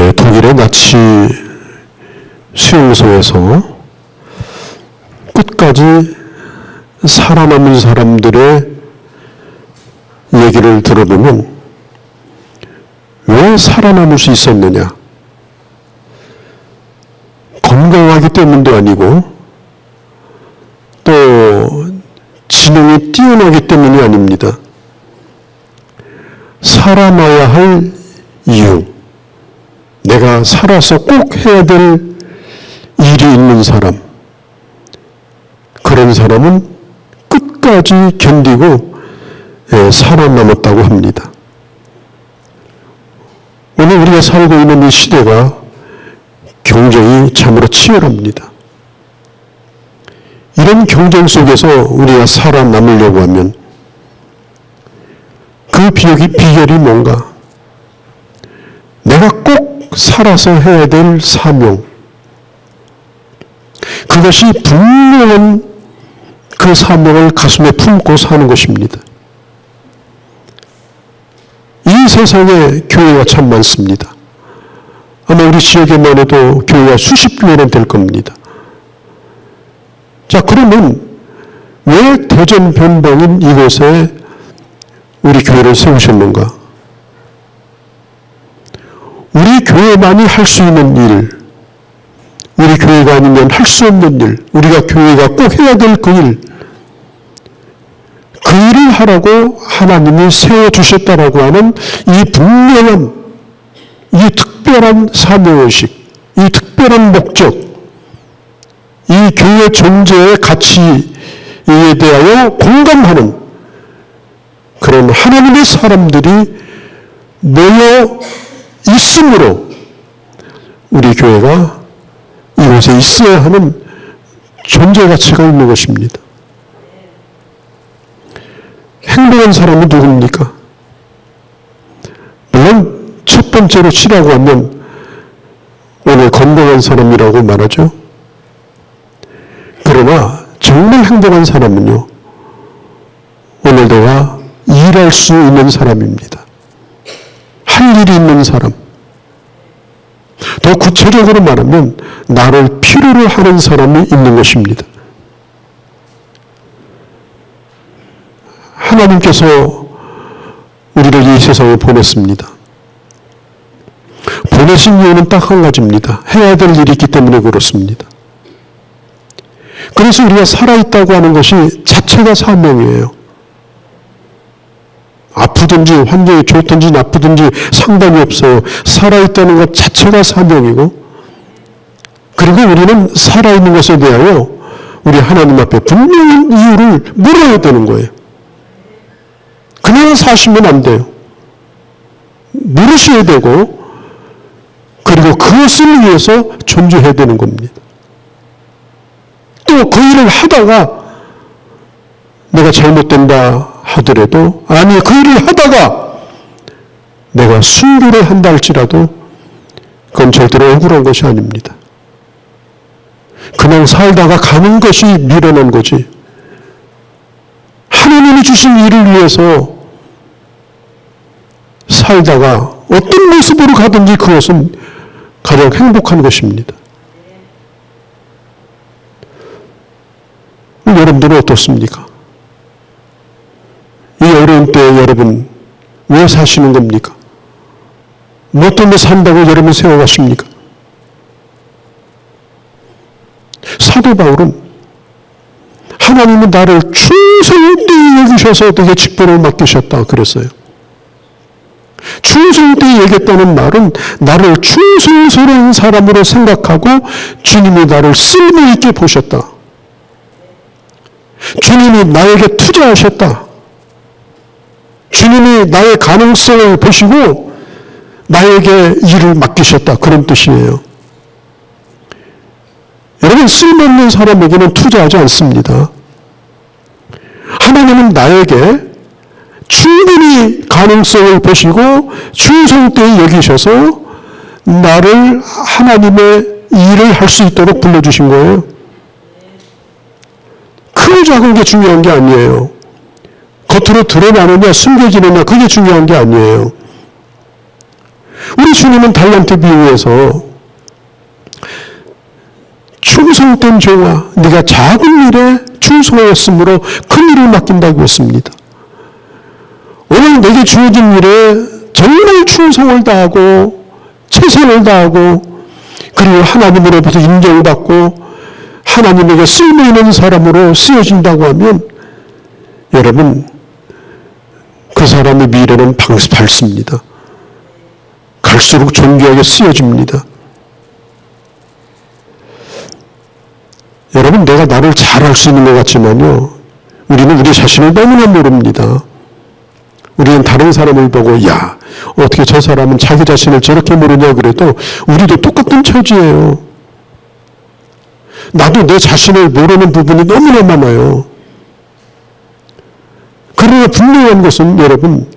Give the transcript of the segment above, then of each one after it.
독일의 나치 수용소에서 끝까지 살아남은 사람들의 얘기를 들어보면 왜 살아남을 수 있었느냐? 건강하기 때문도 아니고 또 지능이 뛰어나기 때문이 아닙니다. 살아남아야 할 이유, 내가 살아서 꼭 해야 될 일이 있는 사람, 그런 사람은 끝까지 견디고 살아남았다고 합니다. 오늘 우리가 살고 있는 이 시대가 경쟁이 참으로 치열합니다. 이런 경쟁 속에서 우리가 살아남으려고 하면 그 비결이 뭔가? 내가 꼭 살아서 해야 될 사명, 그것이 분명한 그 사명을 가슴에 품고 사는 것입니다. 이 세상에 교회가 참 많습니다. 아마 우리 지역에만 해도 교회가 수십 개는 될 겁니다. 자, 그러면 왜 대전 변방인 이곳에 우리 교회를 세우셨는가? 우리 교회만이 할 수 있는 일, 우리 교회가 아니면 할 수 없는 일, 우리가 교회가 꼭 해야 될 그 일, 그 일을 하라고 하나님이 세워주셨다라고 하는 이 분명한, 이 특별한 사명의식, 이 특별한 목적, 이 교회 존재의 가치에 대하여 공감하는 그런 하나님의 사람들이 모여 있으므로 우리 교회가 이곳에 있어야 하는 존재 가치가 있는 것입니다. 행복한 사람은 누굽니까? 물론 첫 번째로 치라고 하면 오늘 건강한 사람이라고 말하죠. 그러나 정말 행복한 사람은요, 오늘 내가 일할 수 있는 사람입니다. 할 일이 있는 사람. 더 구체적으로 말하면 나를 필요로 하는 사람이 있는 것입니다. 하나님께서 우리를 이 세상에 보냈습니다. 보내신 이유는 딱 한 가지입니다. 해야 될 일이 있기 때문에 그렇습니다. 그래서 우리가 살아있다고 하는 것이 자체가 사명이에요. 아프든지 환경이 좋든지 나쁘든지 상관이 없어요. 살아있다는 것 자체가 사명이고, 그리고 우리는 살아있는 것에 대하여 우리 하나님 앞에 분명한 이유를 물어야 되는 거예요. 그냥 사시면 안 돼요. 물으셔야 되고, 그리고 그것을 위해서 존재해야 되는 겁니다. 또 그 일을 하다가 내가 잘못된다 하더라도, 아니 그 일을 하다가 내가 순교를 한다 할지라도 그건 절대로 억울한 것이 아닙니다. 그냥 살다가 가는 것이 미련한 거지, 하나님이 주신 일을 위해서 살다가 어떤 모습으로 가든지 그것은 가장 행복한 것입니다. 여러분들은 어떻습니까? 이 어려운 때에 여러분 왜 사시는 겁니까? 뭐 때문에 산다고 여러분 세워가십니까? 사도 바울은 하나님은 나를 충성되이 여기셔서 내게 직분을 맡기셨다 그랬어요. 충성되이 여겼다는 말은 나를 충성스러운 사람으로 생각하고 주님이 나를 쓸모있게 보셨다. 주님이 나에게 투자하셨다. 주님이 나의 가능성을 보시고 나에게 일을 맡기셨다. 그런 뜻이에요. 여러분, 쓸모없는 사람에게는 투자하지 않습니다. 하나님은 나에게 충분히 가능성을 보시고 충성되이 여기셔서 나를 하나님의 일을 할 수 있도록 불러주신 거예요. 크고 작은 게 중요한 게 아니에요. 겉으로 드러나느냐 숨겨지느냐 그게 중요한 게 아니에요. 우리 주님은 달란트 비유에서 충성된 종아 네가 작은 일에 충성하였으므로 큰 일을 맡긴다고 했습니다. 오늘 내게 주어진 일에 정말 충성을 다하고 최선을 다하고 그리고 하나님으로부터 인정받고 하나님에게 쓸모있는 사람으로 쓰여진다고 하면 여러분 그 사람의 미래는 밝습니다. 갈수록 존귀하게 쓰여집니다. 여러분 내가 나를 잘 알 수 있는 것 같지만요. 우리는 우리 자신을 너무나 모릅니다. 우리는 다른 사람을 보고 야 어떻게 저 사람은 자기 자신을 저렇게 모르냐 그래도 우리도 똑같은 처지예요. 나도 내 자신을 모르는 부분이 너무나 많아요. 그러나 분명한 것은 여러분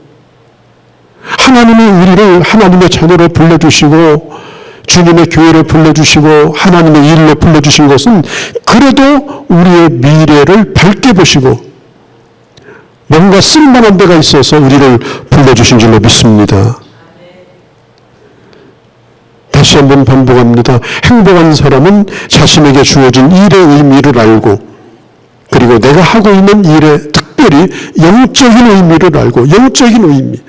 하나님이 우리를 하나님의 자녀로 불러주시고 주님의 교회를 불러주시고 하나님의 일로 불러주신 것은 그래도 우리의 미래를 밝게 보시고 뭔가 쓸만한 데가 있어서 우리를 불러주신 줄로 믿습니다. 다시 한번 반복합니다. 행복한 사람은 자신에게 주어진 일의 의미를 알고 그리고 내가 하고 있는 일의 특별히 영적인 의미를 알고 영적인 의미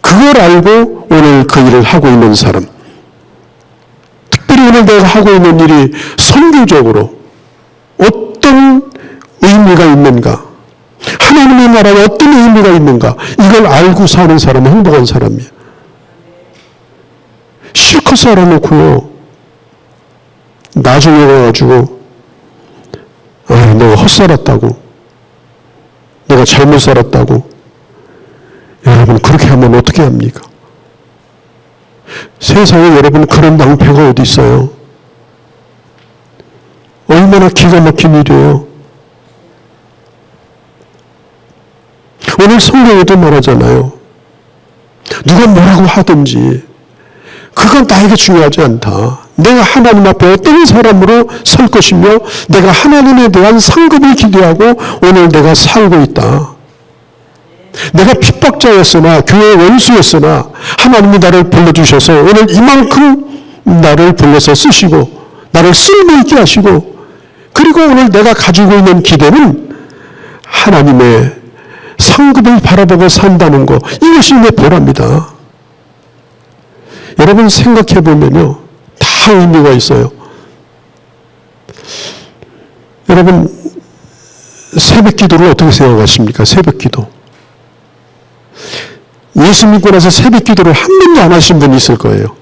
그걸 알고 오늘 그 일을 하고 있는 사람 특별히 오늘 내가 하고 있는 일이 선교적으로 어떤 의미가 있는가 하나님의 나라에 어떤 의미가 있는가 이걸 알고 사는 사람은 행복한 사람이에요. 실컷 살아놓고요 나중에 와가지고 내가 헛살았다고 내가 잘못 살았다고 여러분 그렇게 하면 어떻게 합니까? 세상에 여러분 그런 낭패가 어디 있어요? 얼마나 기가 막힌 일이에요. 오늘 성경에도 말하잖아요. 누가 뭐라고 하든지 그건 나에게 중요하지 않다. 내가 하나님 앞에 어떤 사람으로 설 것이며 내가 하나님에 대한 상급을 기대하고 오늘 내가 살고 있다. 내가 핍박자였으나 교회의 원수였으나 하나님이 나를 불러주셔서 오늘 이만큼 나를 불러서 쓰시고 나를 쓸모있게 하시고 그리고 오늘 내가 가지고 있는 기대는 하나님의 상급을 바라보고 산다는 것 이것이 내 보람이다. 여러분 생각해 보면요 다 의미가 있어요. 여러분 새벽 기도를 어떻게 생각하십니까? 새벽 기도 예수 믿고 나서 새벽 기도를 한 번도 안 하신 분이 있을 거예요.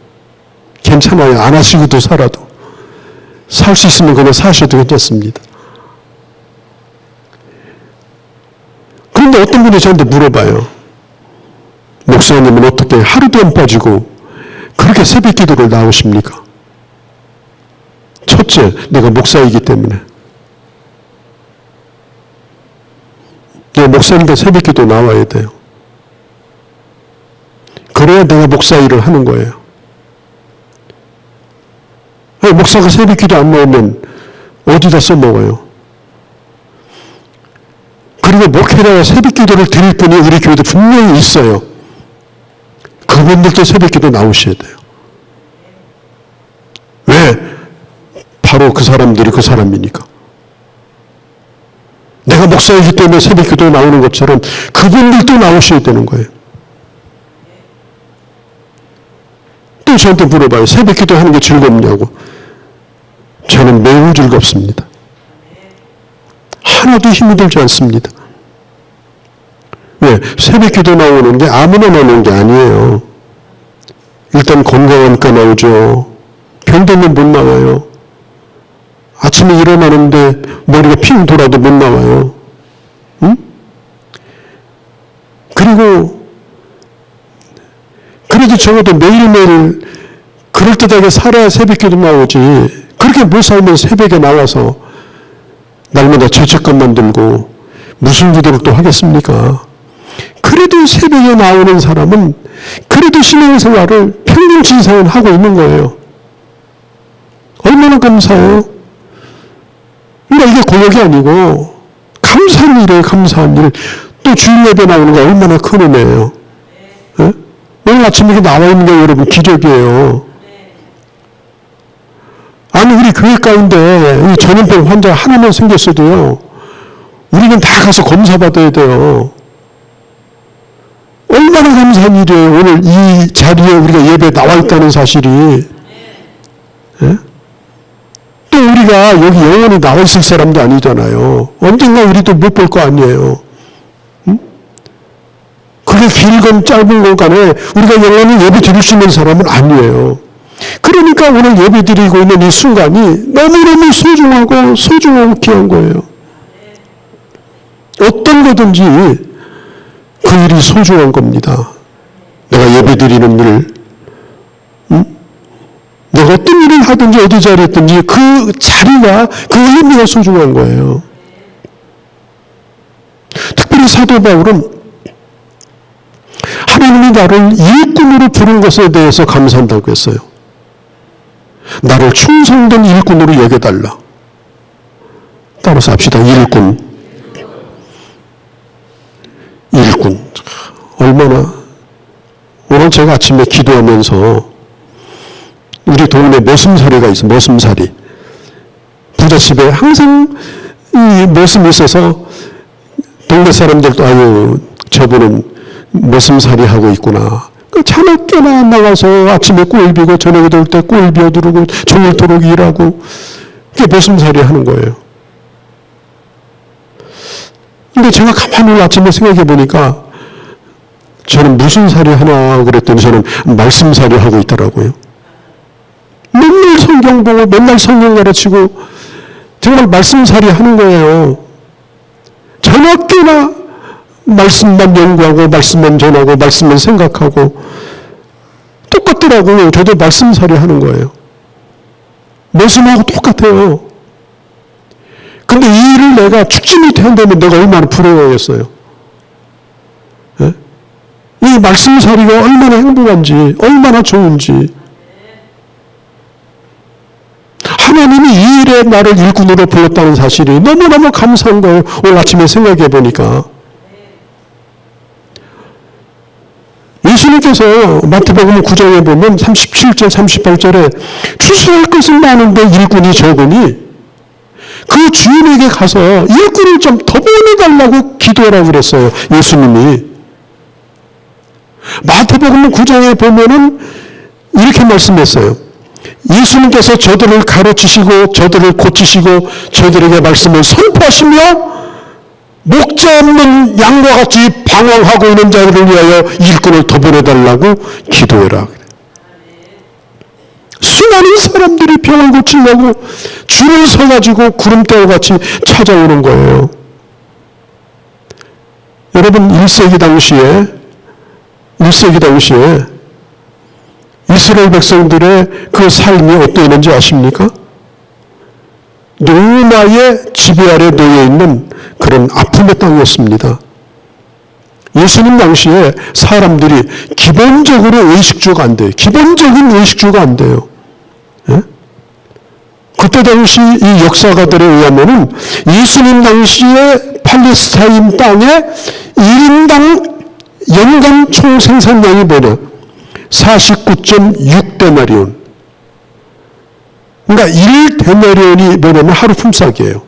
괜찮아요. 안 하시고도 살아도 살 수 있으면 그냥 사셔도 괜찮습니다. 그런데 어떤 분이 저한테 물어봐요. 목사님은 어떻게 하루도 안 빠지고 그렇게 새벽 기도를 나오십니까? 첫째, 내가 목사이기 때문에. 내가 목사인데 새벽 기도 나와야 돼요. 그래야 내가 목사 일을 하는 거예요. 목사가 새벽 기도 안 나오면 어디다 써먹어요? 그리고 목회자가 새벽 기도를 드릴 분이 우리 교회도 분명히 있어요. 그분들도 새벽 기도 나오셔야 돼요. 왜? 바로 그 사람들이 그 사람이니까. 내가 목사이기 때문에 새벽 기도 나오는 것처럼 그분들도 나오셔야 되는 거예요. 또 저한테 물어봐요. 새벽 기도 하는 게 즐겁냐고. 저는 매우 즐겁습니다. 하나도 힘이 들지 않습니다. 왜? 새벽 기도 나오는 게 아무나 나오는 게 아니에요. 일단 건강하니까 나오죠. 병들면 못 나와요. 아침에 일어나는데 머리가 핑 돌아도 못 나와요. 응? 그리고 그래도 적어도 매일매일 그럴듯하게 살아야 새벽기도 나오지. 그렇게 못 살면 새벽에 나와서 날마다 죄책감만 들고 무슨 기도를 또 하겠습니까? 그래도 새벽에 나오는 사람은 그래도 신앙생활을 평균치 이상은 하고 있는 거예요. 얼마나 감사해요? 그러니까 이게 고역이 아니고 감사한 일이에요. 감사한 일. 또 주일 예배 나오는 거 얼마나 큰 은혜예요. 네? 오늘 아침에 나와 있는 게 여러분 기적이에요. 아니 우리 교회 가운데 전염병 환자 하나만 생겼어도요. 우리는 다 가서 검사 받아야 돼요. 얼마나 감사한 일이에요. 오늘 이 자리에 우리가 예배에 나와 있다는 사실이. 네? 또 우리가 여기 영원히 나와 있을 사람도 아니잖아요. 언젠가 우리도 못 볼 거 아니에요. 응? 그게 길건 짧은 건 간에 우리가 영원히 예배 드릴 수 있는 사람은 아니에요. 그러니까 오늘 예배 드리고 있는 이 순간이 너무너무 소중하고 귀한 거예요. 어떤 거든지 그 일이 소중한 겁니다. 내가 예배 드리는 일, 내가 어떤 일을 하든지 어디 자리에 있든지 그 자리가 그 의미가 소중한 거예요. 특별히 사도 바울은 하나님이 나를 일꾼으로 부른 것에 대해서 감사한다고 했어요. 나를 충성된 일꾼으로 여겨달라. 따라서 합시다. 일꾼. 얼마나 오늘 제가 아침에 기도하면서 우리 동네 머슴살이가 있어. 머슴살이. 부잣집에 항상 이 머슴이 있어서 동네 사람들도 아유 저분은 머슴살이 하고 있구나. 자나깨나 나가서 아침에 꿀 비고 저녁에 들 때 꿀 비워두르고 종일토록 일하고 그게 머슴살이 하는 거예요. 근데 제가 가만히 아침에 생각해 보니까 저는 무슨 살이 하나 그랬더니 저는 말씀살이 하고 있더라고요. 맨날 성경 보고 맨날 성경 가르치고 정말 말씀살이 하는 거예요. 저녁에나 말씀만 연구하고 말씀만 전하고 말씀만 생각하고 똑같더라고요. 저도 말씀살이 하는 거예요. 머슴하고 똑같아요. 근데 이 일을 내가 죽지 못해 한다면 내가 얼마나 부러워하겠어요. 네? 이 말씀살이가 얼마나 행복한지 얼마나 좋은지 하나님이 이 일에 나를 일꾼으로 불렀다는 사실이 너무너무 감사한 거예요. 오늘 아침에 생각해 보니까 예수님께서 마태복음 9장에 보면 37절 38절에 추수할 것은 많은데 일꾼이 적으니 그 주인에게 가서 일꾼을 좀 더 보내달라고 기도하라고 그랬어요. 예수님이. 마태복음 9장에 보면은 이렇게 말씀했어요. 예수님께서 저들을 가르치시고 저들을 고치시고 저들에게 말씀을 선포하시며 목자 없는 양과 같이 방황하고 있는 자들을 위하여 일꾼을 더 보내달라고 기도해라. 수많은 사람들이 병을 고치려고 줄을 서가지고 구름대와 같이 찾아오는 거예요. 여러분 1세기 당시에 이스라엘 백성들의 그 삶이 어떠했는지 아십니까? 로마의 지배 아래 놓여 있는 그런 아픔의 땅이었습니다. 예수님 당시에 사람들이 기본적으로 의식주가 안 돼요. 기본적인 의식주가 안 돼요. 예? 그때 당시 이 역사가들에 의하면은 예수님 당시에 팔레스타인 땅에 1인당 연간 총 생산량이 뭐냐? 49.6데나리온. 그러니까 1데나리온이 뭐냐면 하루 품삯이에요.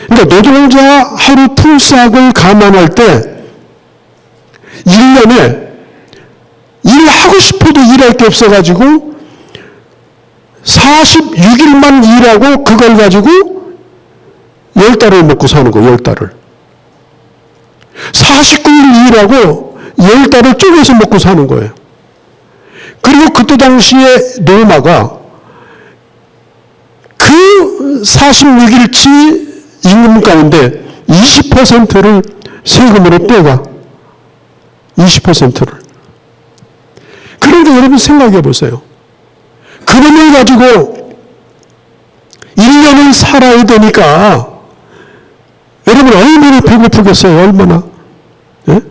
그러니까 노동자 하루 품삯을 감안할 때 1년에 일하고 싶어도 일할 게 없어가지고 46일만 일하고 그걸 가지고 10달을 먹고 사는 거예요. 10달을. 49일 일하고 10달을 쪼개서 먹고 사는 거예요. 그리고 그때 당시에 로마가 그 46일치 임금 가운데 20%를 세금으로 떼가. 20%를. 여러분 생각해 보세요. 그 돈을 가지고 1년을 살아야 되니까 여러분 얼마나 배고프겠어요? 얼마나? 예?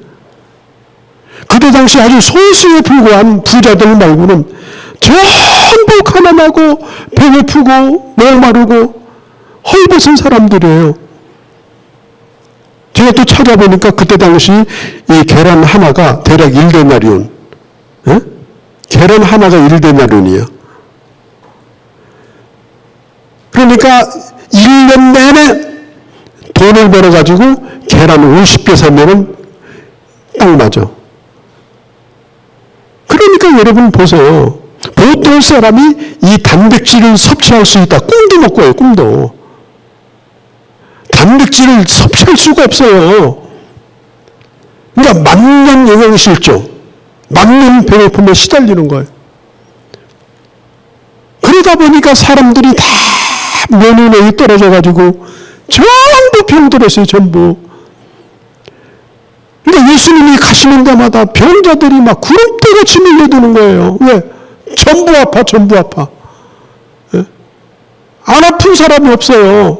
그때 당시 아주 소수에 불과한 부자들 말고는 전부 가난하고 배고프고 목마르고 헐벗은 사람들이에요. 제가 또 찾아보니까 그때 당시 이 계란 하나가 대략 1데나리온. 예? 계란 하나가 1데나리온이에요. 그러니까 1년 내내 돈을 벌어가지고 계란 50개 사면은 딱 맞아. 그러니까 여러분 보세요. 보통 사람이 이 단백질을 섭취할 수 있다. 꿈도 못 꿔요, 꿈도. 단백질을 섭취할 수가 없어요. 그러니까 만년 영양실조, 만년 배고픔에 시달리는 거예요. 그러다 보니까 사람들이 다 면역력이 떨어져가지고 전부 병들었어요, 전부. 그러니까 예수님이 가시는 데마다 병자들이 막 구름대같이 밀려드는 거예요. 왜? 전부 아파, 전부 아파. 예? 안 아픈 사람이 없어요.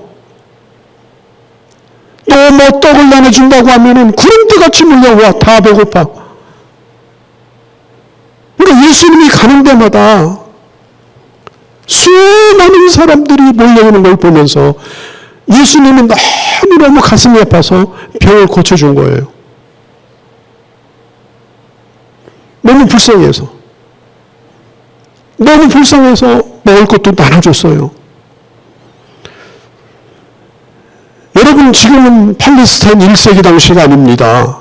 또 뭐 떡을 나눠준다고 하면은 구름대같이 밀려와. 다 배고파. 그러니까 예수님이 가는 데마다 수많은 사람들이 몰려오는 걸 보면서 예수님은 너무너무 가슴이 아파서 병을 고쳐준 거예요. 너무 불쌍해서. 너무 불쌍해서 먹을 것도 나눠줬어요. 여러분 지금은 팔레스타인 1세기 당시가 아닙니다.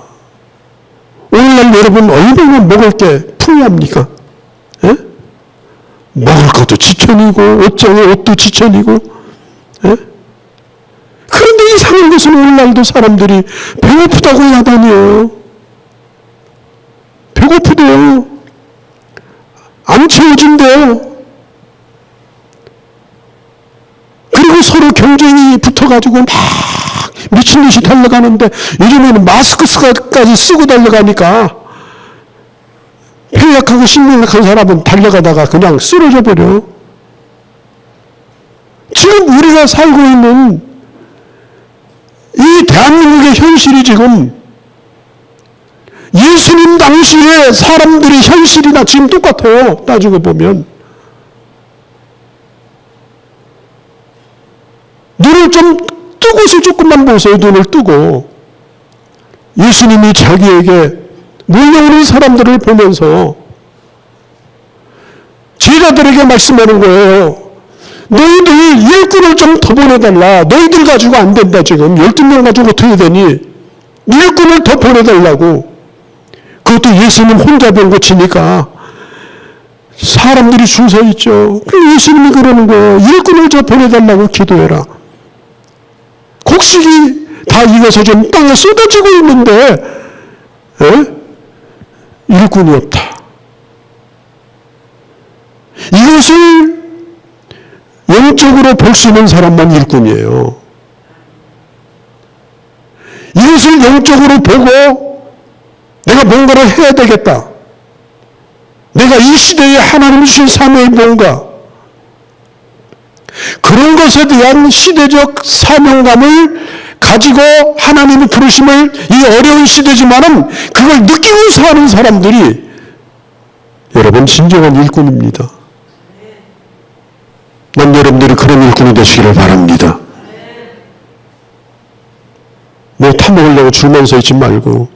오늘날 여러분 얼마나 먹을 게 풍요합니까? 예? 먹을 것도 지천이고 옷장에 옷도 지천이고. 예? 그런데 이상한 것은 오늘날도 사람들이 배고프다고 야단이에요. 배고프대요. 안 채워진대요. 그리고 서로 경쟁이 붙어가지고 막 미친 듯이 달려가는데 요즘에는 마스크까지 쓰고 달려가니까 폐약하고 심각한 사람은 달려가다가 그냥 쓰러져 버려. 지금 우리가 살고 있는 이 대한민국의 현실이 지금 예수님 당시에 사람들의 현실이나 지금 똑같아요. 따지고 보면. 눈을 좀 뜨고서 조금만 보세요. 눈을 뜨고. 예수님이 자기에게 몰려오는 사람들을 보면서 제자들에게 말씀하는 거예요. 너희들 일꾼을 좀 더 보내달라. 너희들 가지고 안 된다 지금. 12명 가지고 어떻게 되니? 일꾼을 더 보내달라고. 그것도 예수님 혼자 병 고치니까 사람들이 줄 서 있죠. 그래서 예수님이 그러는 거예요. 일꾼을 더 보내달라고 기도해라. 곡식이 다 익어서 좀 땅에 쏟아지고 있는데 일꾼이 없다. 이것을 영적으로 볼 수 있는 사람만 일꾼이에요. 이것을 영적으로 보고 내가 뭔가를 해야 되겠다. 내가 이 시대에 하나님 주신 사명이 뭔가. 그런 것에 대한 시대적 사명감을 가지고 하나님의 부르심을 이 어려운 시대지만은 그걸 느끼고 사는 사람들이 여러분 진정한 일꾼입니다. 난 여러분들이 그런 일꾼이 되시기를 바랍니다. 뭐 타먹으려고 줄만 서 있지 말고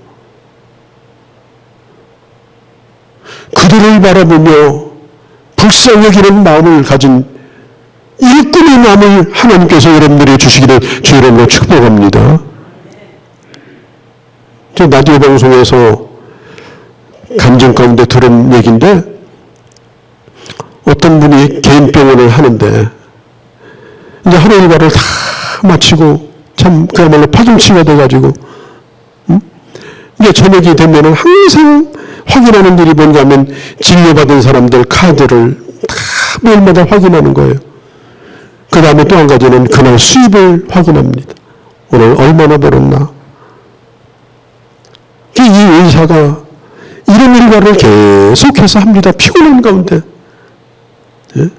그들을 바라보며 불쌍히 여기는 마음을 가진 일꾼의 마음을 하나님께서 여러분들이 주시기를 주 이름으로 축복합니다. 저 라디오 방송에서 감정 가운데 들은 얘기인데 어떤 분이 개인병원을 하는데 이제 하루 일과를 다 마치고 참 그야말로 파김치가 돼가지고 이제 저녁이 되면은 항상 확인하는 일이 뭔가 하면 진료받은 사람들 카드를 다 매일마다 확인하는 거예요. 그 다음에 또 한 가지는 그날 수입을 확인합니다. 오늘 얼마나 벌었나. 이 의사가 이런 일과를 계속해서 합니다. 피곤한 가운데. 예?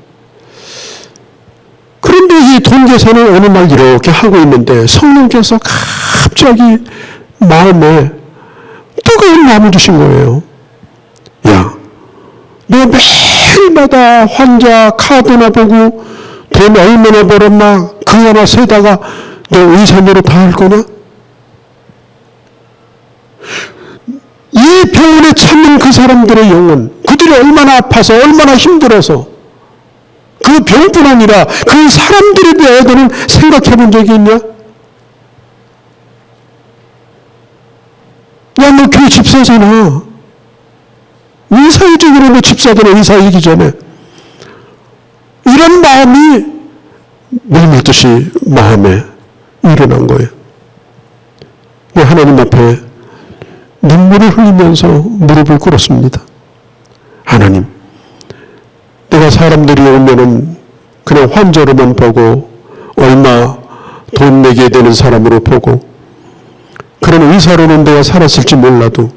그런데 이 돈 계산을 어느 날 이렇게 하고 있는데 성령께서 갑자기 마음에 뜨거운 마음을 주신 거예요. 야, 너 매일마다 환자 카드나 보고 돈 얼마나 벌었나 그거 하나 세다가 너 의사료로 다 할 거냐? 이 병원에 찾는 그 사람들의 영혼, 그들이 얼마나 아파서 얼마나 힘들어서 그 병뿐 아니라 그 사람들에 대해서는 생각해 본 적이 있냐? 야, 너 교회 집사잖아. 의사이지, 그러면 집사들은 의사이기 전에. 이런 마음이 물밀듯이 마음에 일어난 거예요. 하나님 앞에 눈물을 흘리면서 무릎을 꿇었습니다. 하나님, 내가 사람들이 오면은 그냥 환자로만 보고 얼마 돈 내게 되는 사람으로 보고 그런 의사로는 내가 살았을지 몰라도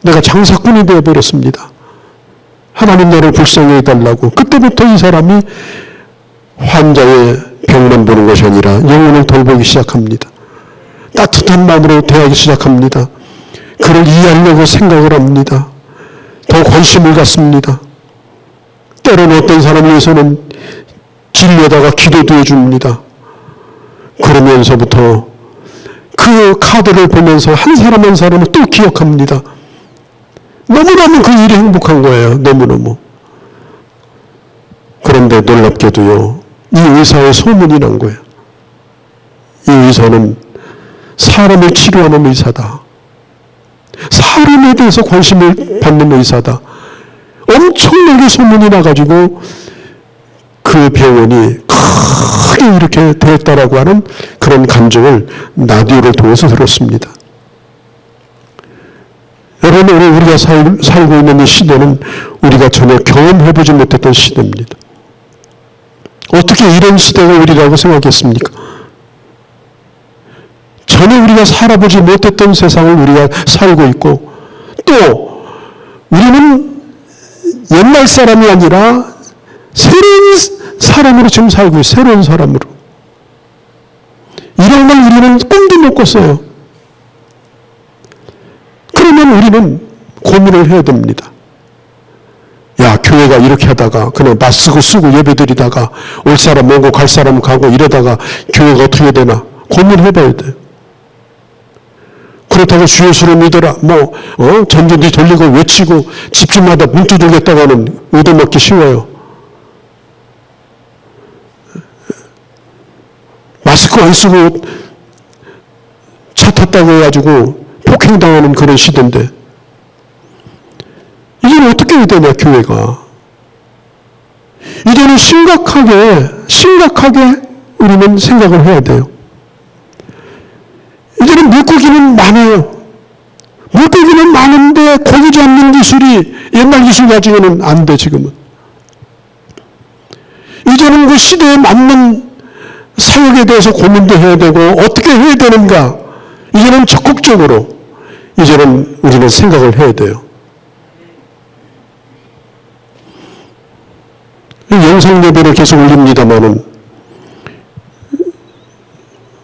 내가 장사꾼이 되어버렸습니다. 하나님 나를 불쌍히 해달라고. 그때부터 이 사람이 환자의 병만 보는 것이 아니라 영혼을 돌보기 시작합니다. 따뜻한 마음으로 대하기 시작합니다. 그를 이해하려고 생각을 합니다. 더 관심을 갖습니다. 때로는 어떤 사람에 위해서는 진료다가 기도도 해줍니다. 그러면서부터 그 카드를 보면서 한 사람 한 사람을 또 기억합니다. 너무너무 그 일이 행복한 거예요. 너무너무. 그런데 놀랍게도요, 이 의사의 소문이 난 거예요. 이 의사는 사람을 치료하는 의사다. 사람에 대해서 관심을 받는 의사다. 엄청나게 소문이 나가지고 그 병원이 크게 이렇게 되었다라고 하는 그런 감정을 라디오를 통해서 들었습니다. 여러분, 오늘 우리가 살고 있는 이 시대는 우리가 전혀 경험해보지 못했던 시대입니다. 어떻게 이런 시대가 우리라고 생각했습니까? 전혀 우리가 살아보지 못했던 세상을 우리가 살고 있고, 또 우리는 옛날 사람이 아니라 새로운 사람으로 지금 살고 있어요. 새로운 사람으로. 이런 걸 우리는 꿈도 못 꿨어요. 그러면 우리는 고민을 해야 됩니다. 야, 교회가 이렇게 하다가 그냥 마스크 쓰고 예배드리다가 올 사람 오고 갈 사람 가고 이러다가 교회가 어떻게 되나 고민해봐야 돼요. 그렇다고 주 예수를 믿어라, 전전지 돌리고 외치고 집집마다 문 두들겼다고 하는 얻어먹기 쉬워요. 마스크 안 쓰고 차 탔다고 해가지고 폭행당하는 그런 시대인데, 이제는 어떻게 해야 되냐, 교회가. 이제는 심각하게 우리는 생각을 해야 돼요. 이제는 물고기는 많아요. 물고기는 많은데 고기 잡는 기술이 옛날 기술 가지고는 안 돼, 지금은. 이제는 그 시대에 맞는 사역에 대해서 고민도 해야 되고 어떻게 해야 되는가, 이제는 적극적으로 이제는 우리는 생각을 해야 돼요. 영상 예배를 계속 올립니다마는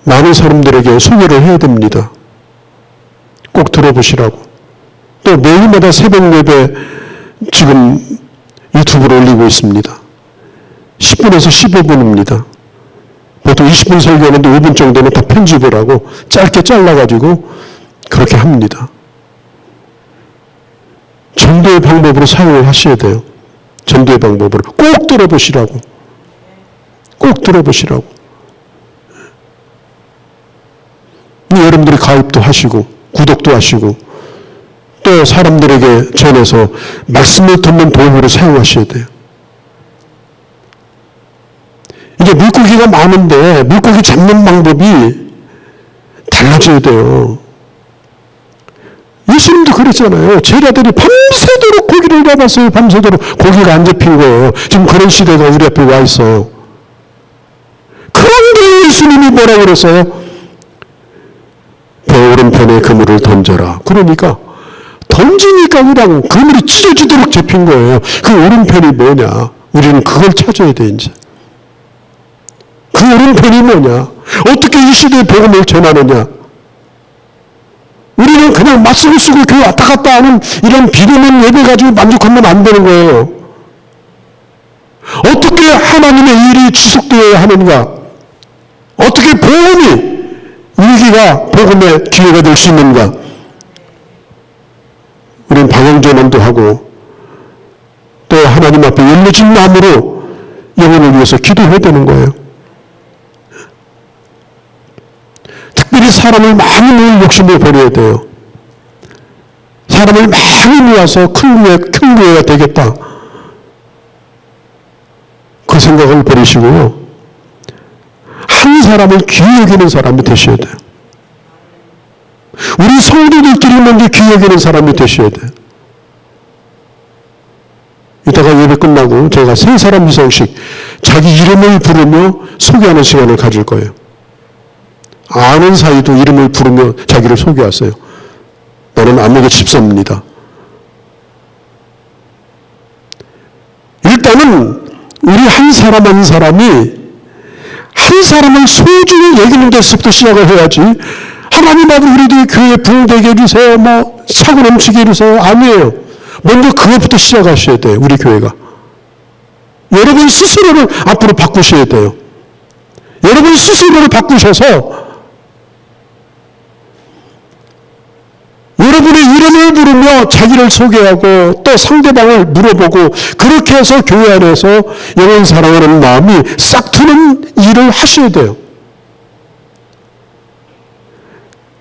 많은 사람들에게 소개를 해야 됩니다. 꼭 들어보시라고. 또 매일마다 새벽 예배 지금 유튜브로 올리고 있습니다. 10분에서 15분입니다. 보통 20분 설교하는데 5분 정도는 다 편집을 하고 짧게 잘라가지고 그렇게 합니다. 전도의 방법으로 사용을 하셔야 돼요. 전도의 방법으로. 꼭 들어보시라고. 꼭 들어보시라고. 여러분들이 가입도 하시고 구독도 하시고 또 사람들에게 전해서 말씀을 듣는 도구로 사용하셔야 돼요. 이게 물고기가 많은데 물고기 잡는 방법이 달라져야 돼요. 예수님도 그랬잖아요. 제자들이 밤새도록 고기를 잡았어요. 밤새도록 고기가 안 잡힌 거예요. 지금 그런 시대가 우리 앞에 와 있어요. 그런데 예수님이 뭐라고 그랬어요? 배 오른편에 그물을 던져라. 그러니까 던지니까 그냥 그물이 찢어지도록 잡힌 거예요. 그 오른편이 뭐냐? 우리는 그걸 찾아야 돼, 이제. 그 오른편이 뭐냐? 어떻게 이 시대의 복음을 전하느냐? 우리는 그냥 맞쓰고 쓰고 교회 왔다 갔다 하는 이런 비례면 예배 가지고 만족하면 안 되는 거예요. 어떻게 하나님의 일이 지속되어야 하는가? 어떻게 복음이 위기가 복음의 기회가 될 수 있는가? 우리는 방향전환도 하고 또 하나님 앞에 열려진 마음으로 영혼을 위해서 기도해야 되는 거예요. 특별히 사람을 많이 모을 욕심을 버려야 돼요. 사람을 많이 모아서 큰 교회가 되겠다. 그 생각을 버리시고요. 한 사람을 귀히 여기는 사람이 되셔야 돼요. 우리 성도들끼리 먼저 귀히 여기는 사람이 되셔야 돼요. 이따가 예배 끝나고 제가 3사람 이상씩 자기 이름을 부르며 소개하는 시간을 가질 거예요. 아는 사이도 이름을 부르며 자기를 소개하세요. 나는 암흑의 집사입니다. 일단은 우리 한 사람 한 사람이 한 사람을 소중히 여기는 데서부터 시작을 해야지 하나님 아버지 우리들이 교회 부흥되게 해주세요. 뭐 차고 넘치게 해주세요. 아니에요. 먼저 그것부터 시작하셔야 돼요. 우리 교회가. 여러분 스스로를 앞으로 바꾸셔야 돼요. 여러분 스스로를 바꾸셔서 여러분의 이름을 부르며 자기를 소개하고 또 상대방을 물어보고 그렇게 해서 교회 안에서 영혼 사랑하는 마음이 싹 트는 일을 하셔야 돼요.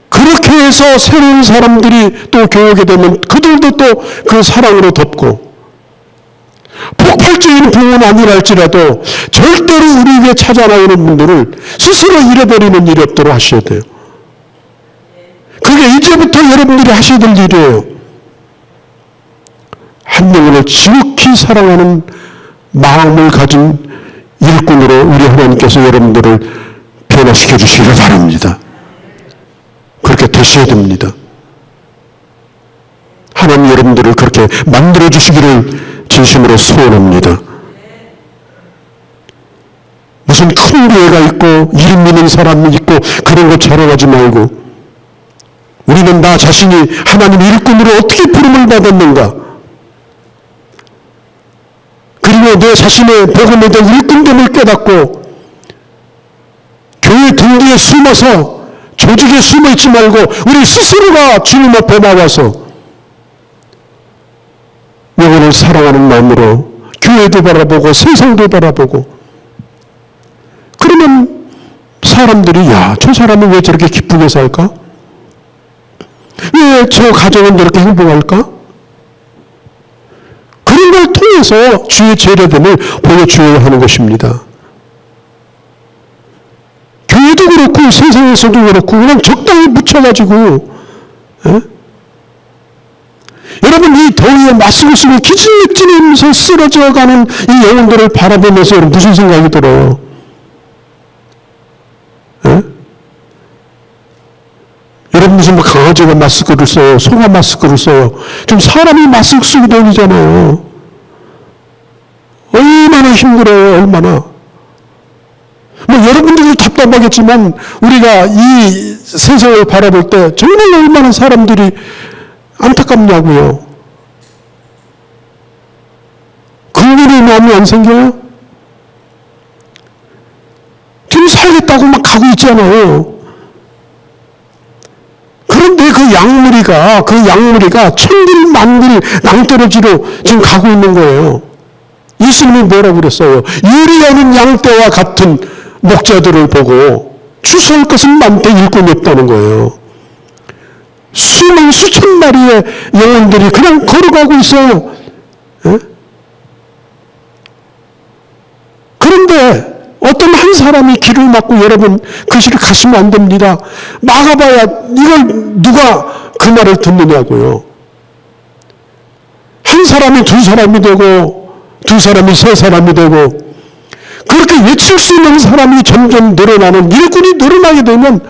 그렇게 해서 새로운 사람들이 또 교육이 되면 그들도 또 그 사랑으로 덮고 폭발적인 부흥은 아니랄지라도 절대로 우리에게 찾아나오는 분들을 스스로 잃어버리는 일이 없도록 하셔야 돼요. 그게 이제부터 여러분들이 하셔야 될 일이에요. 한 영혼을 지극히 사랑하는 마음을 가진 일꾼으로 우리 하나님께서 여러분들을 변화시켜 주시기를 바랍니다. 그렇게 되셔야 됩니다. 하나님 여러분들을 그렇게 만들어 주시기를 진심으로 소원합니다. 무슨 큰 교회가 있고 이름 있는 사람이 있고 그런 거 자랑하지 말고 우리는 나 자신이 하나님 일꾼으로 어떻게 부름을 받았는가? 그리고 내 자신의 복음에 대한 일꾼됨을 깨닫고 교회 등 뒤에 숨어서 조직에 숨어 있지 말고 우리 스스로가 주님 앞에 나와서 영혼을 사랑하는 마음으로 교회도 바라보고 세상도 바라보고 그러면 사람들이 야, 저 사람은 왜 저렇게 기쁘게 살까? 왜 저 가정은 저렇게 행복할까? 그런 걸 통해서 주의 재료됨을 보여주어야 하는 것입니다. 교회도 그렇고 세상에서도 그렇고 그냥 적당히 묻혀가지고 여러분 이 더위에 맞서고 쓰고 기진맥진하면서 쓰러져가는 이 영혼들을 바라보면서 여러분 무슨 생각이 들어요? 여러분 무슨 뭐 강아지가 마스크를 써요? 소가 마스크를 써요? 지금 사람이 마스크 쓰고 다니잖아요. 얼마나 힘들어요. 얼마나. 뭐 여러분들도 답답하겠지만 우리가 이 세상을 바라볼 때 정말 얼마나 사람들이 안타깝냐고요. 긍휼의 마음이 안 생겨요? 지금 살겠다고 막 가고 있잖아요. 그런데 그 양무리가 천길 만길 낭떠러지로 지금 가고 있는 거예요. 예수님이 뭐라고 그랬어요? 유리하는 양떼와 같은 목자들을 보고 추수할 것은 많되 일꾼이 없다는 거예요. 수천 마리의 영혼들이 그냥 걸어가고 있어요. 그런데 어떤 한 사람이 길을 막고 여러분 그 길을 가시면 안 됩니다. 막아봐야 이걸 누가 그 말을 듣느냐고요. 한 사람이 두 사람이 되고 두 사람이 세 사람이 되고 그렇게 외칠 수 있는 사람이 점점 늘어나는 일꾼이 늘어나게 되면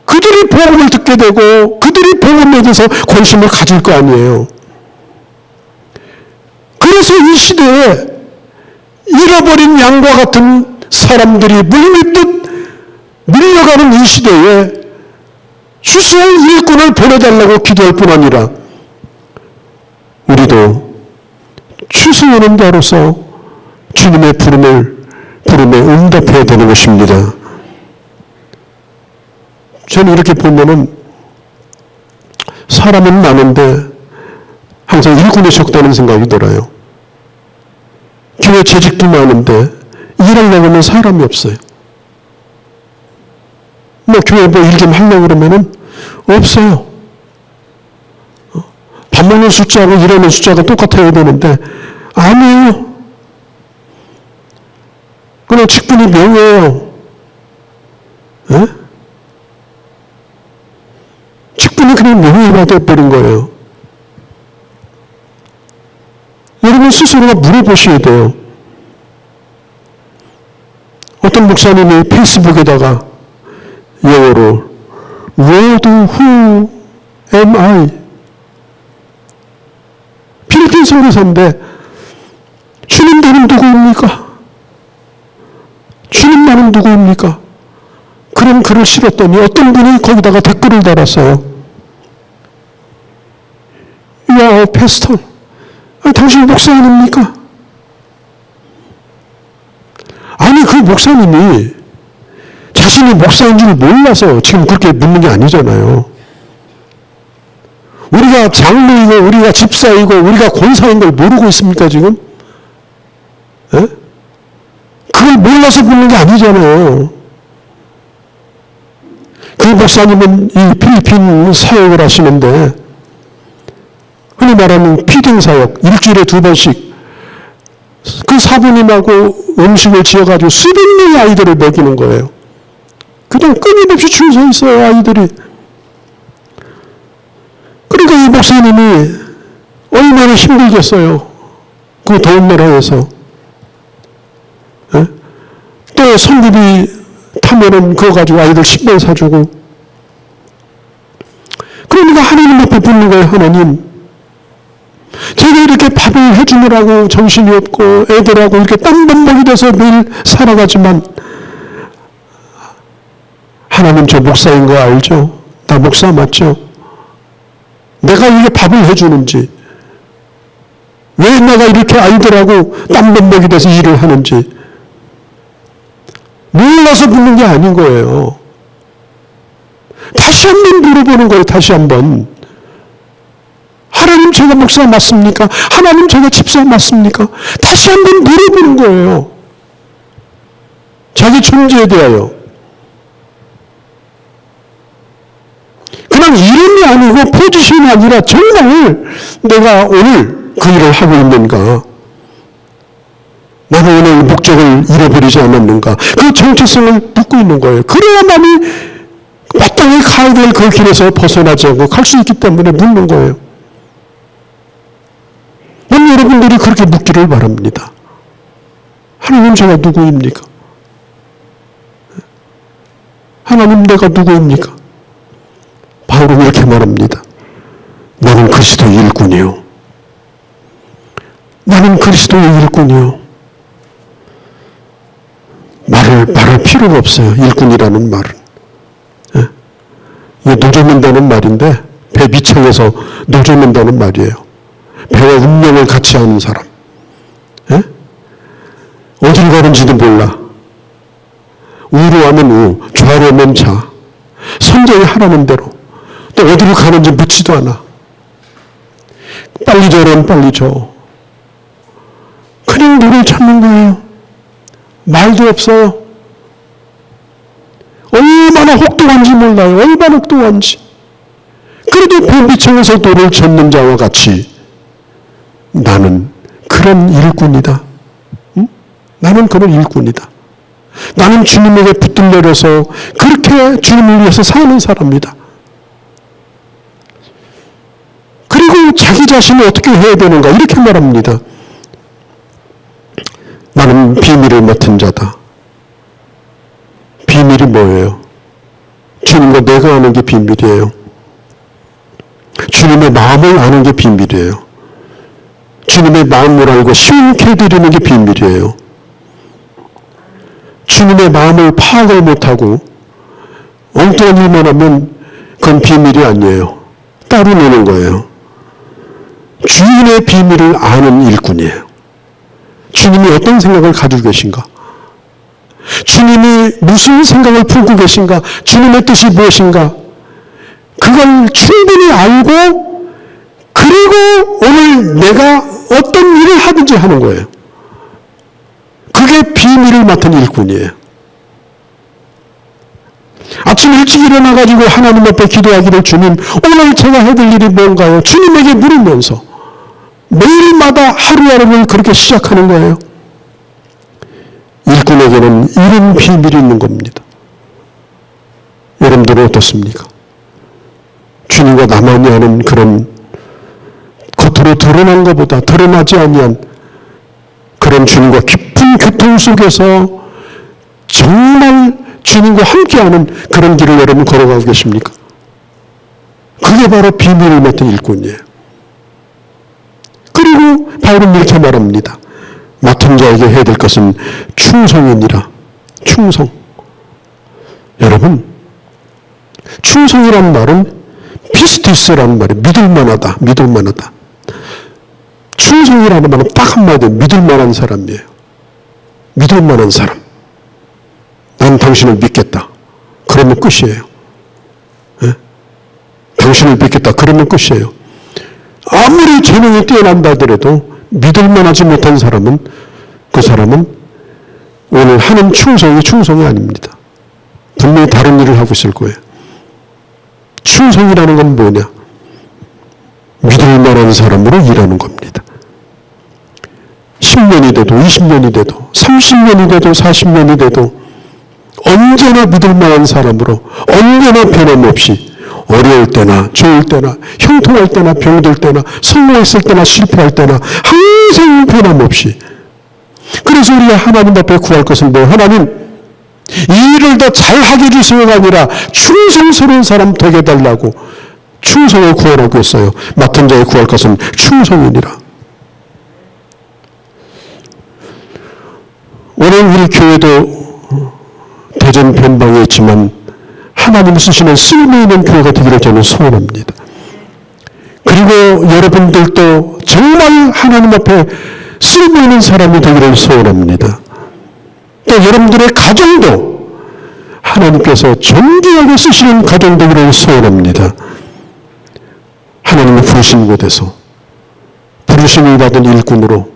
그들이 복음을 듣게 되고 그들이 복음에 대해서 관심을 가질 거 아니에요. 그래서 이 시대에 잃어버린 양과 같은 사람들이 물밀듯 밀려가는 이 시대에 주시할 일꾼을 보내달라고 기도할 뿐 아니라 우리도 추수하는 자로서 주님의 부름에 응답해야 되는 것입니다. 저는 이렇게 보면은 사람은 많은데 항상 일꾼이 적다는 생각이 들어요. 교회 재직도 많은데 일하려고 하면 사람이 없어요. 뭐 교회 뭐 일 좀 하려고 그러면은 없어요. 밥 먹는 숫자하고 일하는 숫자가 똑같아야 되는데 아니에요. 그냥 직분이 명예예요. 예? 직분이 그냥 명예가 되어버린 거예요. 여러분 스스로가 물어보셔야 돼요. 어떤 목사님이 페이스북에다가 영어로 Lord, who am I? 필리핀 선교사인데 주님 나는 누구입니까? 주님 나는 누구입니까? 그런 글을 실었더니 어떤 분이 거기다가 댓글을 달았어요. You are a pastor. 당신 목사 아닙니까? 아니 그 목사님이 자신이 목사인 줄 몰라서 지금 그렇게 묻는 게 아니잖아요. 우리가 장로이고 우리가 집사이고 우리가 권사인 걸 모르고 있습니까 지금? 에? 그걸 몰라서 묻는 게 아니잖아요. 그 목사님은 이 필리핀 사역을 하시는데 흔히 말하는 피딩 사역 일주일에 2번씩 그 사부님하고 음식을 지어가지고 수백 명의 아이들을 먹이는 거예요. 그냥 끊임없이 줄 서 있어요 아이들이. 그러니까 이 목사님이 얼마나 힘들겠어요. 그 더운 나라에서. 예? 또 성급이 타면은 그거 가지고 아이들 신발 사주고. 그러니까 하나님 앞에 묻는 거예요. 하나님. 제가 이렇게 밥을 해주느라고 정신이 없고 애들하고 이렇게 땀범벅이 돼서 매일 살아가지만 하나님 저 목사인 거 알죠? 나 목사 맞죠? 내가 이게 밥을 해주는지 왜 내가 이렇게 아이들하고 땀범벅이 돼서 일을 하는지 몰라서 묻는 게 아닌 거예요. 다시 한번 물어보는 거예요. 다시 한번. 하나님 제가 목사 맞습니까? 하나님 제가 집사 맞습니까? 다시 한번 물어보는 거예요. 자기 존재에 대하여. 그냥 이름이 아니고 포지션이 아니라 정말 내가 오늘 그 일을 하고 있는가? 나는 오늘 목적을 잃어버리지 않았는가? 그 정체성을 묻고 있는 거예요. 그래야만이 마땅히 가야 될 그 길에서 벗어나지 않고 갈 수 있기 때문에 묻는 거예요. 난 여러분들이 그렇게 묻기를 바랍니다. 하나님 제가 누구입니까? 하나님 내가 누구입니까? 바울은 이렇게 말합니다. 나는 그리스도의 일꾼이요. 나는 그리스도의 일꾼이요. 말할 필요가 없어요. 일꾼이라는 말은. 예? 이게 노조맨다는 말인데 배 밑창에서 노조맨다는 말이에요. 배와 운명을 같이 하는 사람. 예? 어디를 가는지도 몰라. 우로 하면 우, 좌로 하면 자. 선장이 하라는 대로. 또 어디로 가는지 묻지도 않아. 빨리 저런 빨리 저. 그냥 노를 찾는 거예요. 말도 없어요. 얼마나 혹독한지 몰라요. 얼마나 혹독한지. 그래도 배 밑창에서 노를 젓는 자와 같이 나는 그런 일꾼이다. 응? 나는 그런 일꾼이다. 나는 주님에게 붙들려서 그렇게 주님을 위해서 사는 사람이다. 그리고 자기 자신을 어떻게 해야 되는가 이렇게 말합니다. 나는 비밀을 맡은 자다. 비밀이 뭐예요? 주님과 내가 아는 게 비밀이에요. 주님의 마음을 아는 게 비밀이에요. 주님의 마음을 알고 시원케 해드리는 게 비밀이에요. 주님의 마음을 파악을 못하고 엉뚱한 일만 하면 그건 비밀이 아니에요. 따로 노는 거예요. 주인의 비밀을 아는 일꾼이에요. 주님이 어떤 생각을 가지고 계신가? 주님이 무슨 생각을 품고 계신가? 주님의 뜻이 무엇인가? 그걸 충분히 알고 그리고 오늘 내가 어떤 일을 하든지 하는 거예요. 그게 비밀을 맡은 일꾼이에요. 아침 일찍 일어나가지고 하나님 앞에 기도하기를 주님, 오늘 제가 해야 될 일이 뭔가요? 주님에게 물으면서 매일마다 하루하루를 그렇게 시작하는 거예요. 일꾼에게는 이런 비밀이 있는 겁니다. 여러분들은 어떻습니까? 주님과 나만이 아는 그런 겉으로 드러난 것보다 드러나지 아니한 그런 주님과 깊은 교통 속에서 정말 주님과 함께하는 그런 길을 여러분 걸어가고 계십니까? 그게 바로 비밀을 맡은 일꾼이에요. 그리고 바울은 이렇게 말합니다. 맡은 자에게 해야 될 것은 충성이니라. 충성. 여러분, 충성이라는 말은 피스티스라는 말이 믿을만하다. 믿을만하다. 충성이라는 말은 딱 한마디로 믿을만한 사람이에요. 믿을만한 사람. 난 당신을 믿겠다. 그러면 끝이에요. 네? 당신을 믿겠다. 그러면 끝이에요. 아무리 재능이 뛰어난다 하더라도 믿을만하지 못한 사람은 그 사람은 오늘 하는 충성이 아닙니다. 분명히 다른 일을 하고 있을 거예요. 충성이라는 건 뭐냐? 믿을만한 사람으로 일하는 겁니다. 10년이 돼도 20년이 돼도 30년이 돼도 40년이 돼도 언제나 믿을만한 사람으로 언제나 변함없이 어려울 때나 좋을 때나 형통할 때나 병들 때나 성공했을 때나 실패할 때나 항상 변함없이. 그래서 우리가 하나님 앞에 구할 것은 뭐? 하나님 이 일을 더 잘하게 해주세요가 아니라 충성스러운 사람 되게 해달라고 충성을 구하라고 했어요. 맡은 자에 구할 것은 충성이니라. 오늘 우리 교회도 대전 변방에 있지만 하나님 쓰시는 쓸모있는 교회가 되기를 저는 소원합니다. 그리고 여러분들도 정말 하나님 앞에 쓸모있는 사람이 되기를 소원합니다. 또 여러분들의 가정도 하나님께서 존귀하게 쓰시는 가정 되기를 소원합니다. 하나님의 부르신 곳에서 부르심을 받은 일꾼으로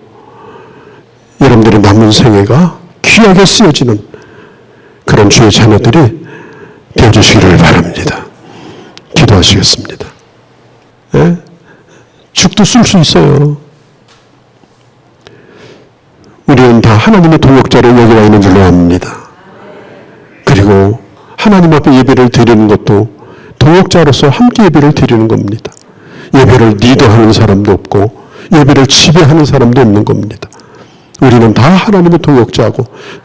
여러분들의 남은 생애가 귀하게 쓰여지는 그런 주의 자녀들이 되어주시기를 바랍니다. 기도하시겠습니다. 네? 죽도 쓸 수 있어요. 우리는 다 하나님의 동역자로 여기 와 있는 줄로 압니다. 그리고 하나님 앞에 예배를 드리는 것도 동역자로서 함께 예배를 드리는 겁니다. 예배를 리더하는 사람도 없고 예배를 지배하는 사람도 없는 겁니다. 우리는 다 하나님의 동역자고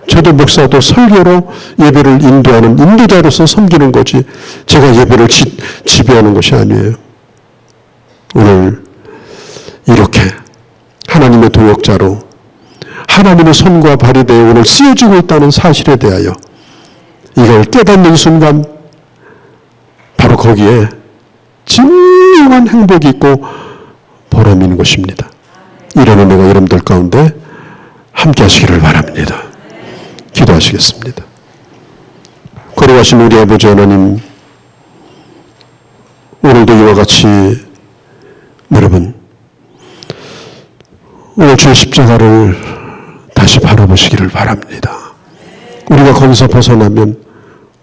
저도 목사도 설교로 예배를 인도하는 인도자로서 섬기는 거지 제가 예배를 지배하는 것이 아니에요. 오늘 이렇게 하나님의 동역자로 하나님의 손과 발이 되어 오늘 쓰여지고 있다는 사실에 대하여 이걸 깨닫는 순간 바로 거기에 진정한 행복이 있고 보람이 있는 것입니다. 이런 은혜가 여러분들 가운데 함께 하시기를 바랍니다. 기도하시겠습니다. 거룩하신 우리 아버지 하나님, 오늘도 이와 같이 여러분 오늘 주의 십자가를 다시 바라보시기를 바랍니다. 우리가 거기서 벗어나면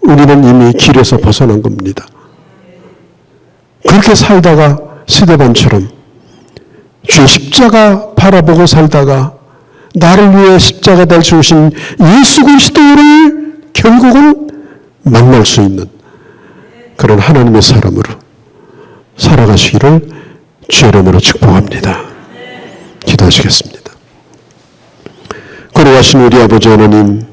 우리는 이미 길에서 벗어난 겁니다. 그렇게 살다가 스데반처럼 주의 십자가 바라보고 살다가 나를 위해 십자가 달 주신 예수 그리스도를 결국은 만날 수 있는 그런 하나님의 사람으로 살아가시기를 주의 이름으로 축복합니다. 기도하시겠습니다. 거룩하신 우리 아버지 하나님,